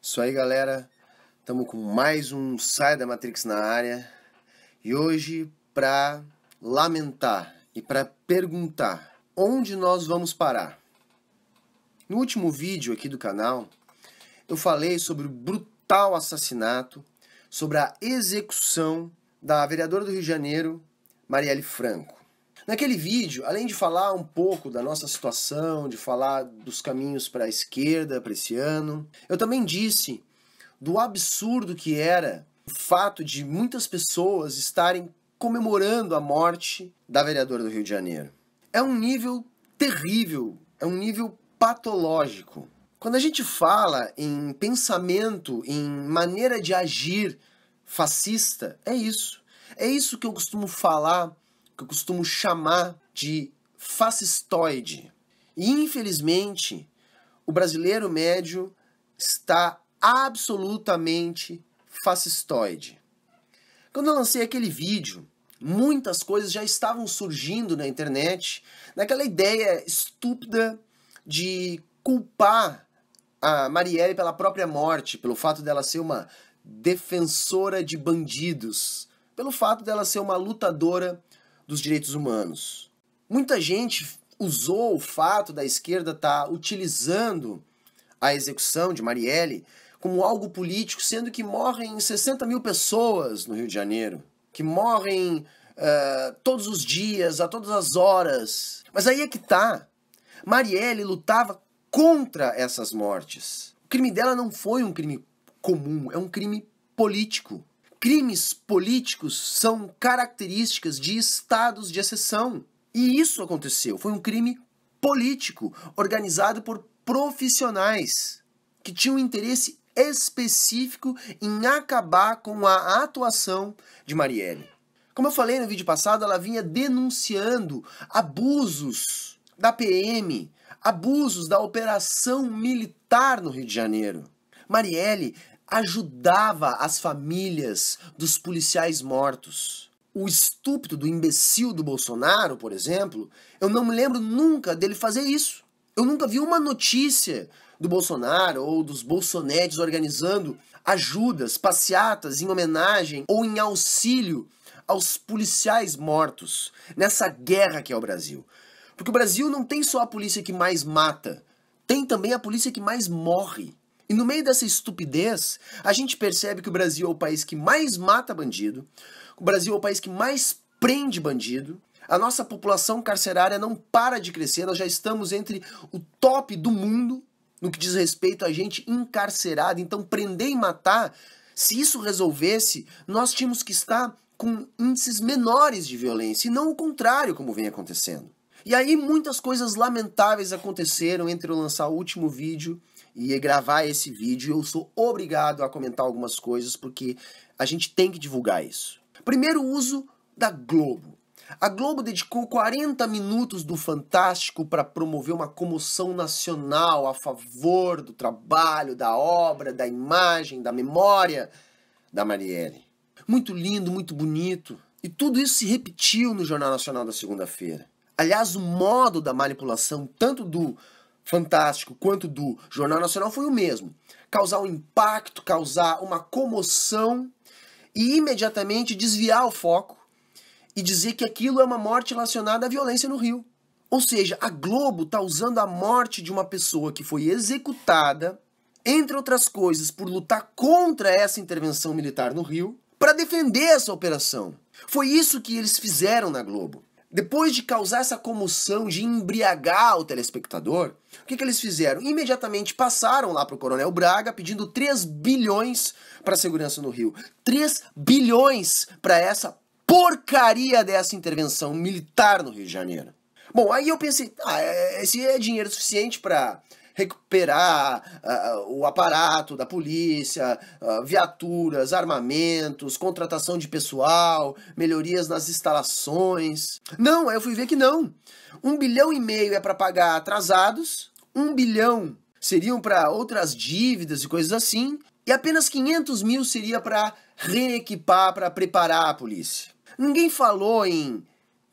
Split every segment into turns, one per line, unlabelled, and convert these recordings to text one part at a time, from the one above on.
Isso aí, galera. Estamos com mais um Sai da Matrix na área. E hoje, para lamentar e para perguntar onde nós vamos parar. No último vídeo aqui do canal, eu falei sobre o brutal assassinato, sobre a execução da vereadora do Rio de Janeiro, Marielle Franco. Naquele vídeo, além de falar um pouco da nossa situação, de falar dos caminhos para a esquerda para esse ano, eu também disse do absurdo que era o fato de muitas pessoas estarem comemorando a morte da vereadora do Rio de Janeiro. É um nível terrível, é um nível patológico. Quando a gente fala em pensamento, em maneira de agir fascista, é isso. É isso que eu costumo falar, que eu costumo chamar de fascistoide. E, infelizmente, o brasileiro médio está absolutamente fascistoide. Quando eu lancei aquele vídeo, muitas coisas já estavam surgindo na internet, naquela ideia estúpida de culpar a Marielle pela própria morte, pelo fato dela ser uma defensora de bandidos, pelo fato dela ser uma lutadora dos direitos humanos. Muita gente usou o fato da esquerda estar utilizando a execução de Marielle como algo político, sendo que morrem 60 mil pessoas no Rio de Janeiro, que morrem todos os dias, a todas as horas. Mas aí é que tá. Marielle lutava contra essas mortes. O crime dela não foi um crime comum, é um crime político. Crimes políticos são características de estados de exceção. E isso aconteceu. Foi um crime político, organizado por profissionais que tinham um interesse específico em acabar com a atuação de Marielle. Como eu falei no vídeo passado, ela vinha denunciando abusos da PM, abusos da operação militar no Rio de Janeiro. Marielle ajudava as famílias dos policiais mortos. O estúpido do imbecil do Bolsonaro, por exemplo, eu não me lembro nunca dele fazer isso. Eu nunca vi uma notícia do Bolsonaro ou dos bolsonetes organizando ajudas, passeatas em homenagem ou em auxílio aos policiais mortos nessa guerra que é o Brasil. Porque o Brasil não tem só a polícia que mais mata, tem também a polícia que mais morre. E no meio dessa estupidez, a gente percebe que o Brasil é o país que mais mata bandido, o Brasil é o país que mais prende bandido, a nossa população carcerária não para de crescer, nós já estamos entre o top do mundo no que diz respeito a gente encarcerada. Então, prender e matar, se isso resolvesse, nós tínhamos que estar com índices menores de violência, e não o contrário, como vem acontecendo. E aí muitas coisas lamentáveis aconteceram entre eu lançar o último vídeo e gravar esse vídeo. Eu sou obrigado a comentar algumas coisas porque a gente tem que divulgar isso. Primeiro, o uso da Globo. A Globo dedicou 40 minutos do Fantástico para promover uma comoção nacional a favor do trabalho, da obra, da imagem, da memória da Marielle. Muito lindo, muito bonito. E tudo isso se repetiu no Jornal Nacional da segunda-feira. Aliás, o modo da manipulação, tanto do Fantástico quanto do Jornal Nacional, foi o mesmo. Causar um impacto, causar uma comoção e imediatamente desviar o foco e dizer que aquilo é uma morte relacionada à violência no Rio. Ou seja, a Globo está usando a morte de uma pessoa que foi executada, entre outras coisas, por lutar contra essa intervenção militar no Rio, para defender essa operação. Foi isso que eles fizeram na Globo. Depois de causar essa comoção, de embriagar o telespectador, o que eles fizeram? Imediatamente passaram lá para o Coronel Braga pedindo 3 bilhões para a segurança no Rio. 3 bilhões para essa porcaria dessa intervenção militar no Rio de Janeiro. Bom, aí eu pensei, esse é dinheiro suficiente para recuperar o aparato da polícia, viaturas, armamentos, contratação de pessoal, melhorias nas instalações. Não, aí eu fui ver que não. 1,5 bilhão é para pagar atrasados, 1 bilhão seriam para outras dívidas e coisas assim, e apenas 500 mil seria para reequipar, para preparar a polícia. Ninguém falou em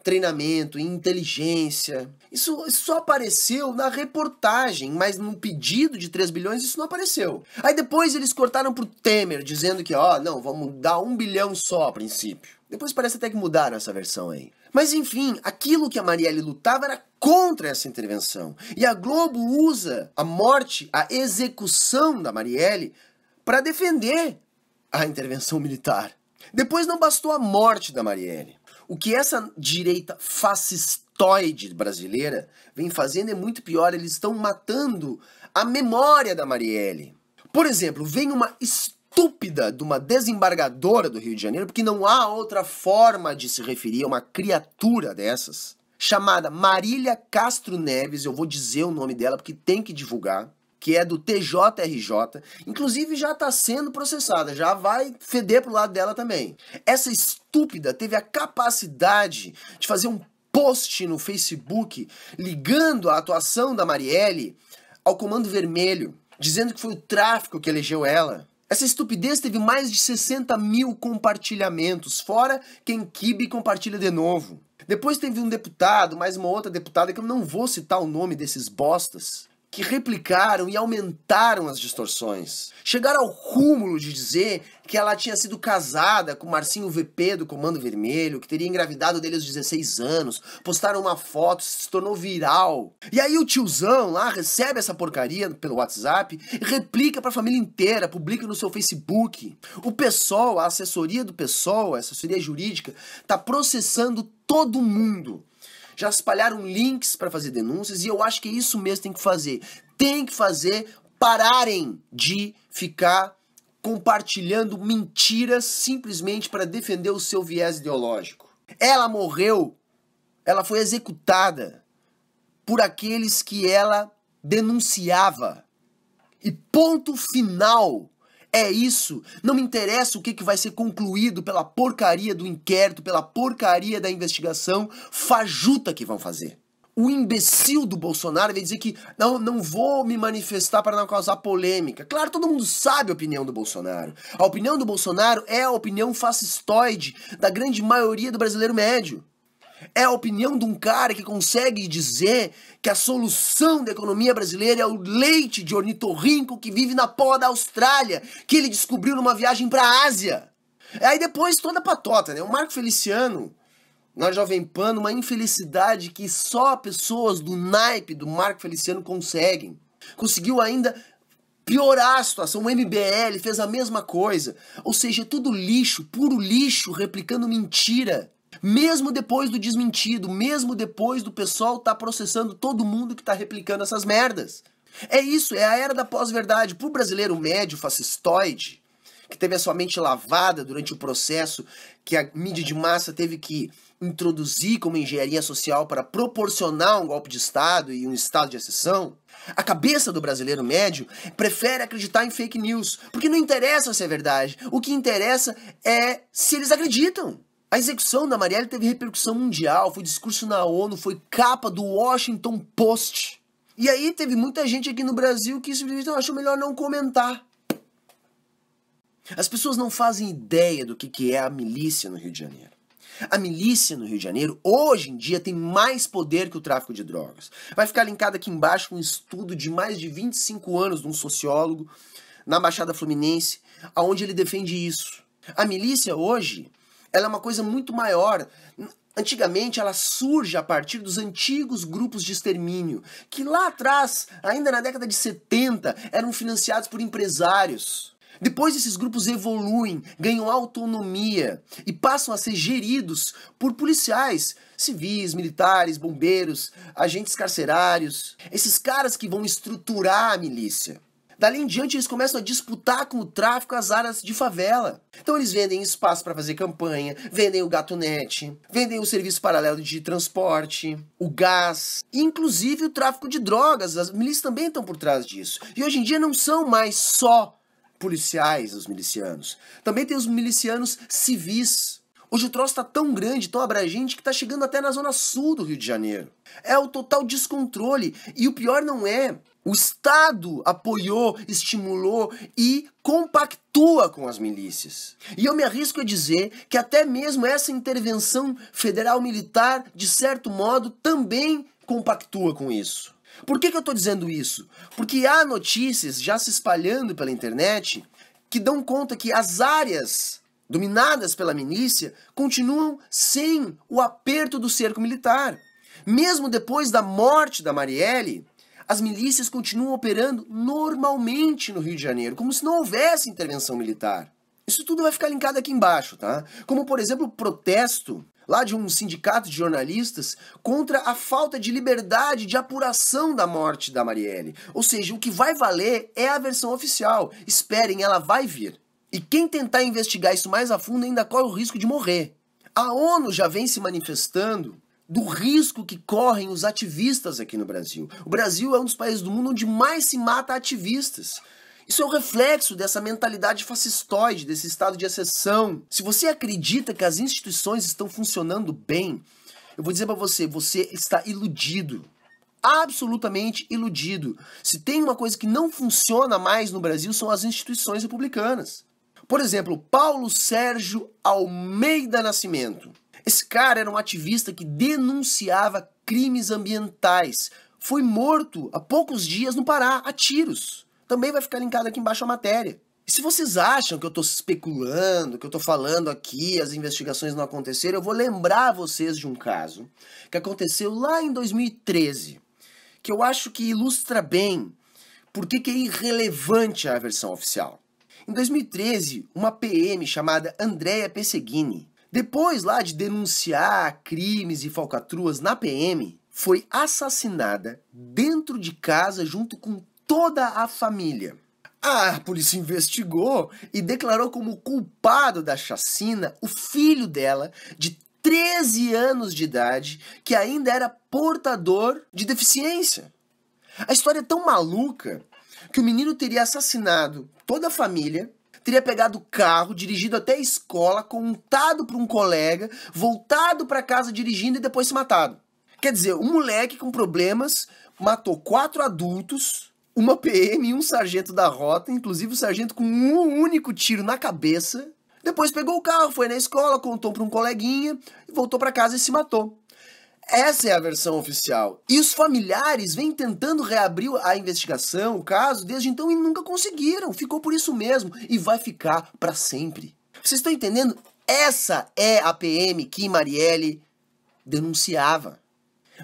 treinamento, em inteligência. Isso só apareceu na reportagem, mas no pedido de 3 bilhões isso não apareceu. Aí depois eles cortaram pro Temer, dizendo que, não, vamos dar 1 bilhão só a princípio. Depois parece até que mudaram essa versão aí. Mas enfim, aquilo que a Marielle lutava era contra essa intervenção. E a Globo usa a morte, a execução da Marielle para defender a intervenção militar. Depois não bastou a morte da Marielle. O que essa direita fascistoide brasileira vem fazendo é muito pior. Eles estão matando a memória da Marielle. Por exemplo, vem uma estúpida de uma desembargadora do Rio de Janeiro, porque não há outra forma de se referir a uma criatura dessas, chamada Marília Castro Neves, eu vou dizer o nome dela porque tem que divulgar, que é do TJRJ, inclusive já está sendo processada, já vai feder pro lado dela também. Essa estúpida teve a capacidade de fazer um post no Facebook ligando a atuação da Marielle ao Comando Vermelho, dizendo que foi o tráfico que elegeu ela. Essa estupidez teve mais de 60 mil compartilhamentos, fora quem quibe compartilha de novo. Depois teve um deputado, mais uma outra deputada, que eu não vou citar o nome desses bostas, que replicaram e aumentaram as distorções. Chegaram ao cúmulo de dizer que ela tinha sido casada com o Marcinho VP do Comando Vermelho, que teria engravidado dele aos 16 anos, postaram uma foto, se tornou viral. E aí o tiozão lá recebe essa porcaria pelo WhatsApp e replica pra família inteira, publica no seu Facebook. O PSOL, a assessoria do PSOL, a assessoria jurídica, tá processando todo mundo. Já espalharam links para fazer denúncias e eu acho que é isso mesmo que tem que fazer. Tem que fazer, pararem de ficar compartilhando mentiras simplesmente para defender o seu viés ideológico. Ela morreu, ela foi executada por aqueles que ela denunciava. E ponto final. É isso, não me interessa o que vai ser concluído pela porcaria do inquérito, pela porcaria da investigação fajuta que vão fazer. O imbecil do Bolsonaro vai dizer que não vou me manifestar para não causar polêmica. Claro, todo mundo sabe a opinião do Bolsonaro. A opinião do Bolsonaro é a opinião fascistoide da grande maioria do brasileiro médio. É a opinião de um cara que consegue dizer que a solução da economia brasileira é o leite de ornitorrinco que vive na porra da Austrália, que ele descobriu numa viagem para a Ásia. Aí depois toda a patota, né? O Marco Feliciano, na Jovem Pan, uma infelicidade que só pessoas do naipe do Marco Feliciano conseguem. Conseguiu ainda piorar a situação. O MBL fez a mesma coisa. Ou seja, tudo lixo, puro lixo, replicando mentira. Mesmo depois do desmentido, mesmo depois do pessoal tá processando todo mundo que tá replicando essas merdas. É isso, é a era da pós-verdade. Pro brasileiro médio fascistoide, que teve a sua mente lavada durante o processo que a mídia de massa teve que introduzir como engenharia social para proporcionar um golpe de Estado e um estado de exceção, a cabeça do brasileiro médio prefere acreditar em fake news, porque não interessa se é verdade. O que interessa é se eles acreditam. A execução da Marielle teve repercussão mundial, foi discurso na ONU, foi capa do Washington Post. E aí teve muita gente aqui no Brasil que simplesmente achou melhor não comentar. As pessoas não fazem ideia do que é a milícia no Rio de Janeiro. A milícia no Rio de Janeiro, hoje em dia, tem mais poder que o tráfico de drogas. Vai ficar linkado aqui embaixo um estudo de mais de 25 anos de um sociólogo na Baixada Fluminense, onde ele defende isso. A milícia hoje, ela é uma coisa muito maior. Antigamente ela surge a partir dos antigos grupos de extermínio, que lá atrás, ainda na década de 70, eram financiados por empresários. Depois esses grupos evoluem, ganham autonomia e passam a ser geridos por policiais, civis, militares, bombeiros, agentes carcerários. Esses caras que vão estruturar a milícia. Dali em diante eles começam a disputar com o tráfico as áreas de favela. Então eles vendem espaço para fazer campanha, vendem o gatunete, vendem o serviço paralelo de transporte, o gás, e inclusive o tráfico de drogas. As milícias também estão por trás disso. E hoje em dia não são mais só policiais os milicianos. Também tem os milicianos civis. Hoje o troço está tão grande, tão abrangente, que está chegando até na zona sul do Rio de Janeiro. É o total descontrole. E o pior não é O Estado apoiou, estimulou e compactua com as milícias. E eu me arrisco a dizer que até mesmo essa intervenção federal militar, de certo modo, também compactua com isso. Por que eu estou dizendo isso? Porque há notícias já se espalhando pela internet que dão conta que as áreas dominadas pela milícia continuam sem o aperto do cerco militar. Mesmo depois da morte da Marielle, as milícias continuam operando normalmente no Rio de Janeiro, como se não houvesse intervenção militar. Isso tudo vai ficar linkado aqui embaixo, tá? Como, por exemplo, o protesto lá de um sindicato de jornalistas contra a falta de liberdade de apuração da morte da Marielle. Ou seja, o que vai valer é a versão oficial. Esperem, ela vai vir. E quem tentar investigar isso mais a fundo ainda corre o risco de morrer. A ONU já vem se manifestando do risco que correm os ativistas aqui no Brasil. O Brasil é um dos países do mundo onde mais se mata ativistas. Isso é um reflexo dessa mentalidade fascistoide, desse estado de exceção. Se você acredita que as instituições estão funcionando bem, eu vou dizer para você, você está iludido. Absolutamente iludido. Se tem uma coisa que não funciona mais no Brasil, são as instituições republicanas. Por exemplo, Paulo Sérgio Almeida Nascimento. Esse cara era um ativista que denunciava crimes ambientais. Foi morto há poucos dias no Pará, a tiros. Também vai ficar linkado aqui embaixo a matéria. E se vocês acham que eu estou especulando, que eu estou falando aqui, as investigações não aconteceram, eu vou lembrar vocês de um caso que aconteceu lá em 2013, que eu acho que ilustra bem por que é irrelevante a versão oficial. Em 2013, uma PM chamada Andréa Pesseguini, depois lá de denunciar crimes e falcatruas na PM, foi assassinada dentro de casa junto com toda a família. A polícia investigou e declarou como culpado da chacina o filho dela, de 13 anos de idade, que ainda era portador de deficiência. A história é tão maluca que o menino teria assassinado toda a família, teria pegado o carro, dirigido até a escola, contado para um colega, voltado para casa dirigindo e depois se matado. Quer dizer, um moleque com problemas matou 4 adultos, uma PM e um sargento da rota, inclusive o sargento com um único tiro na cabeça. Depois pegou o carro, foi na escola, contou para um coleguinha, voltou para casa e se matou. Essa é a versão oficial. E os familiares vêm tentando reabrir a investigação, o caso, desde então e nunca conseguiram. Ficou por isso mesmo e vai ficar para sempre. Vocês estão entendendo? Essa é a PM que Marielle denunciava.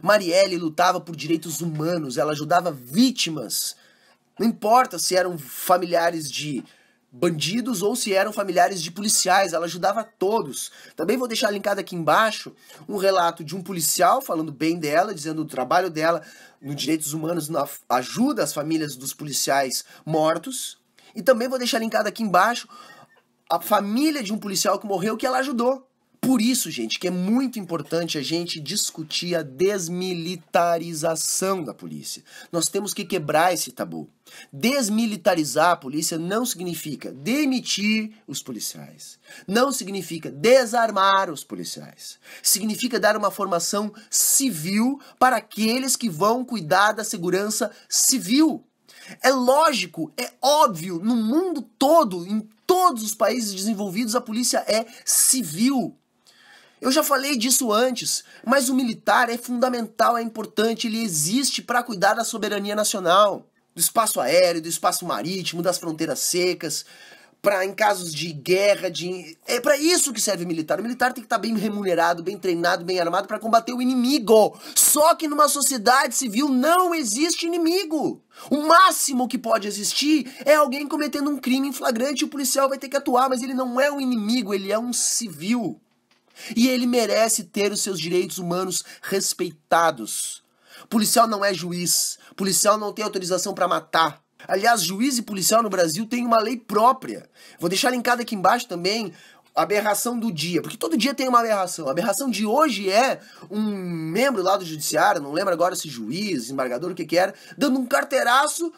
Marielle lutava por direitos humanos, ela ajudava vítimas. Não importa se eram familiares de bandidos ou se eram familiares de policiais, ela ajudava todos. Também vou deixar linkado aqui embaixo um relato de um policial falando bem dela, dizendo o trabalho dela nos direitos humanos, na ajuda às famílias dos policiais mortos. E também vou deixar linkado aqui embaixo a família de um policial que morreu que ela ajudou. Por isso, gente, que é muito importante a gente discutir a desmilitarização da polícia. Nós temos que quebrar esse tabu. Desmilitarizar a polícia não significa demitir os policiais. Não significa desarmar os policiais. Significa dar uma formação civil para aqueles que vão cuidar da segurança civil. É lógico, é óbvio, no mundo todo, em todos os países desenvolvidos, a polícia é civil. Eu já falei disso antes, mas o militar é fundamental, é importante, ele existe para cuidar da soberania nacional, do espaço aéreo, do espaço marítimo, das fronteiras secas, para em casos de guerra, é para isso que serve o militar. O militar tem que estar bem remunerado, bem treinado, bem armado para combater o inimigo. Só que numa sociedade civil não existe inimigo. O máximo que pode existir é alguém cometendo um crime em flagrante e o policial vai ter que atuar, mas ele não é um inimigo, ele é um civil. E ele merece ter os seus direitos humanos respeitados. Policial não é juiz. Policial não tem autorização para matar. Aliás, juiz e policial no Brasil têm uma lei própria. Vou deixar linkado aqui embaixo também a aberração do dia, porque todo dia tem uma aberração. A aberração de hoje é um membro lá do judiciário, não lembro agora se juiz, embargador, o que era, dando um carteiraço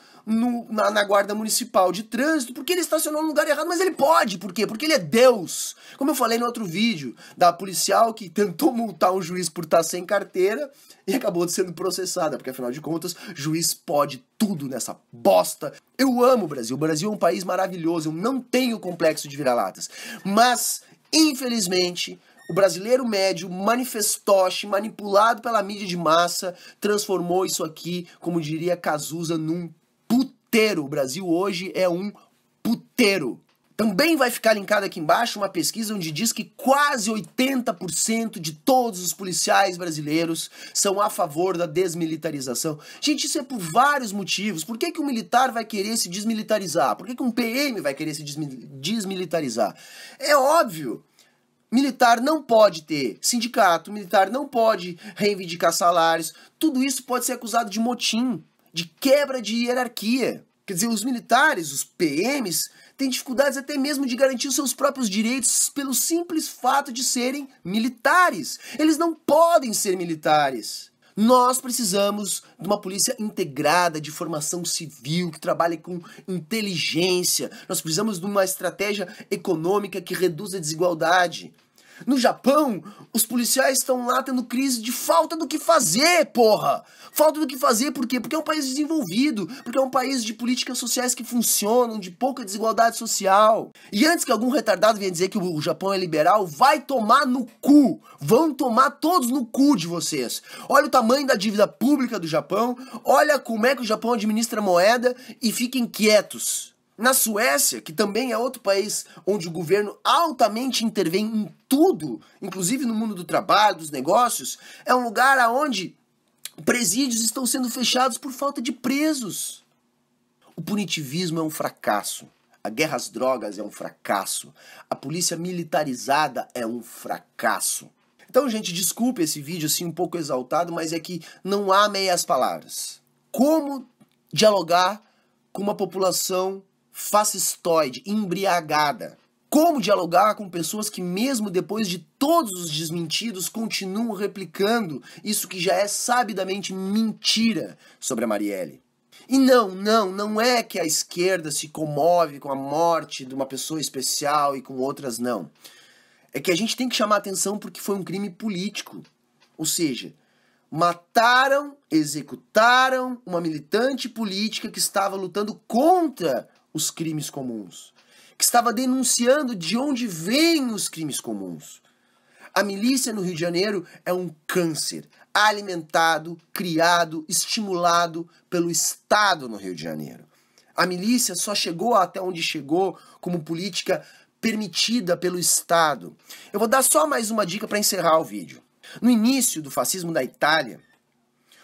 na guarda municipal de trânsito porque ele estacionou no lugar errado, mas ele pode, por quê? Porque ele é Deus. Como eu falei no outro vídeo, da policial que tentou multar um juiz por estar sem carteira e acabou sendo processada, porque afinal de contas, juiz pode tudo nessa bosta. Eu amo o Brasil é um país maravilhoso, eu não tenho complexo de vira-latas, mas, infelizmente, o brasileiro médio, manifestoche, manipulado pela mídia de massa, transformou isso aqui, como diria Cazuza, num puteiro. O Brasil hoje é um puteiro. Também vai ficar linkado aqui embaixo uma pesquisa onde diz que quase 80% de todos os policiais brasileiros são a favor da desmilitarização. Gente, isso é por vários motivos. Por que que um militar vai querer se desmilitarizar? Por que que um PM vai querer se desmilitarizar? É óbvio. Militar não pode ter sindicato, militar não pode reivindicar salários. Tudo isso pode ser acusado de motim, de quebra de hierarquia. Quer dizer, os militares, os PMs, têm dificuldades até mesmo de garantir os seus próprios direitos pelo simples fato de serem militares. Eles não podem ser militares. Nós precisamos de uma polícia integrada, de formação civil, que trabalhe com inteligência. Nós precisamos de uma estratégia econômica que reduza a desigualdade. No Japão, os policiais estão lá tendo crise de falta do que fazer, porra! Falta do que fazer, por quê? Porque é um país desenvolvido, porque é um país de políticas sociais que funcionam, de pouca desigualdade social. E antes que algum retardado venha dizer que o Japão é liberal, vai tomar no cu! Vão tomar todos no cu de vocês! Olha o tamanho da dívida pública do Japão, olha como é que o Japão administra a moeda e fiquem quietos. Na Suécia, que também é outro país onde o governo altamente intervém em tudo, inclusive no mundo do trabalho, dos negócios, é um lugar onde presídios estão sendo fechados por falta de presos. O punitivismo é um fracasso. A guerra às drogas é um fracasso. A polícia militarizada é um fracasso. Então, gente, desculpe esse vídeo assim um pouco exaltado, mas é que não há meias palavras. Como dialogar com uma população fascistoide, embriagada? Como dialogar com pessoas que mesmo depois de todos os desmentidos continuam replicando isso que já é sabidamente mentira sobre a Marielle? E não é que a esquerda se comove com a morte de uma pessoa especial e com outras não. É que a gente tem que chamar atenção porque foi um crime político. Ou seja, mataram, executaram uma militante política que estava lutando contra os crimes comuns, que estava denunciando de onde vêm os crimes comuns. A milícia no Rio de Janeiro é um câncer alimentado, criado, estimulado pelo Estado no Rio de Janeiro. A milícia só chegou até onde chegou como política permitida pelo Estado. Eu vou dar só mais uma dica para encerrar o vídeo. No início do fascismo da Itália,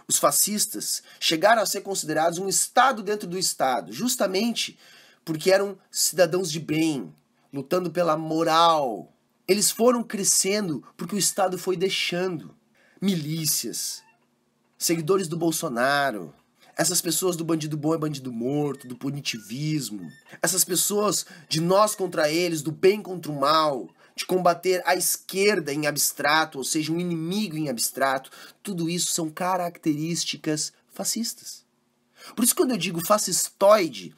os fascistas chegaram a ser considerados um Estado dentro do Estado, justamente porque eram cidadãos de bem, lutando pela moral. Eles foram crescendo porque o Estado foi deixando. Milícias, seguidores do Bolsonaro, essas pessoas do bandido bom é bandido morto, do punitivismo, essas pessoas de nós contra eles, do bem contra o mal, de combater a esquerda em abstrato, ou seja, um inimigo em abstrato, tudo isso são características fascistas. Por isso, quando eu digo fascistoide,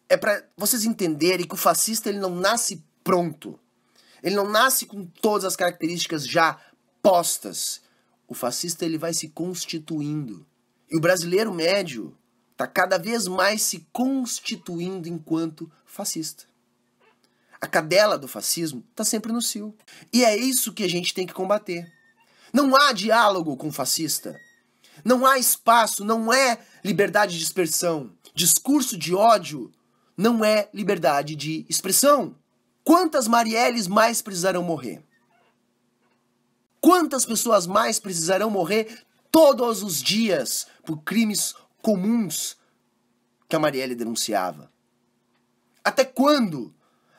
é para vocês entenderem que o fascista ele não nasce pronto. Ele não nasce com todas as características já postas. O fascista ele vai se constituindo. E o brasileiro médio está cada vez mais se constituindo enquanto fascista. A cadela do fascismo está sempre no cio. E é isso que a gente tem que combater. Não há diálogo com o fascista. Não há espaço, não é liberdade de expressão. Discurso de ódio não é liberdade de expressão. Quantas Marielles mais precisarão morrer? Quantas pessoas mais precisarão morrer todos os dias por crimes comuns que a Marielle denunciava? Até quando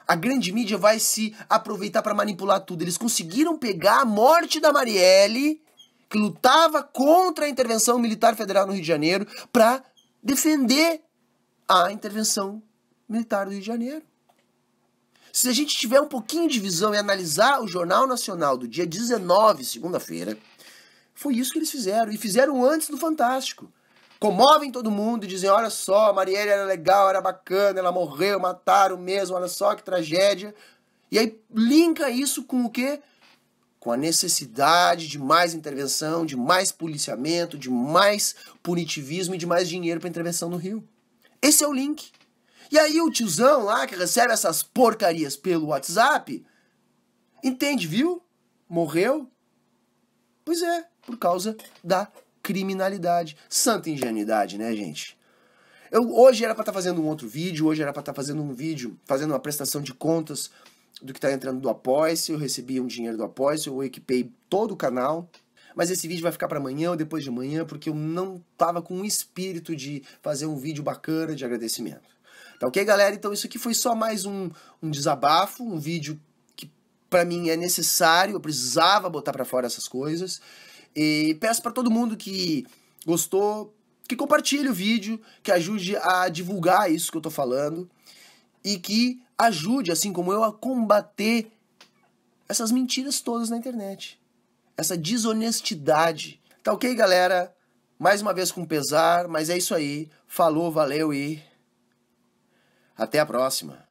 a grande mídia vai se aproveitar para manipular tudo? Eles conseguiram pegar a morte da Marielle, que lutava contra a intervenção militar federal no Rio de Janeiro, para defender a intervenção militar do Rio de Janeiro. Se a gente tiver um pouquinho de visão e analisar o Jornal Nacional do dia 19, segunda-feira, foi isso que eles fizeram. E fizeram antes do Fantástico. comovem todo mundo e dizem, olha só, a Marielle era legal, era bacana, ela morreu, mataram mesmo, olha só que tragédia. E aí linka isso com o quê? Com a necessidade de mais intervenção, de mais policiamento, de mais punitivismo e de mais dinheiro para intervenção no Rio. Esse é o link. E aí o tiozão lá que recebe essas porcarias pelo WhatsApp, entende, viu? Morreu? Pois é, por causa da criminalidade. Santa ingenuidade, né, gente? Hoje era para estar fazendo um outro vídeo, hoje era para estar fazendo um vídeo, fazendo uma prestação de contas do que está entrando do Apoia-se. Eu recebi um dinheiro do Apoia-se, eu equipei todo o canal. Mas esse vídeo vai ficar para amanhã ou depois de amanhã, porque eu não tava com o espírito de fazer um vídeo bacana de agradecimento. Tá ok, galera? Então isso aqui foi só mais um desabafo, um vídeo que para mim é necessário, eu precisava botar para fora essas coisas. E peço para todo mundo que gostou, que compartilhe o vídeo, que ajude a divulgar isso que eu tô falando e que ajude, assim como eu, a combater essas mentiras todas na internet. Essa desonestidade. Tá ok, galera? Mais uma vez com pesar, mas é isso aí. Falou, valeu e até a próxima.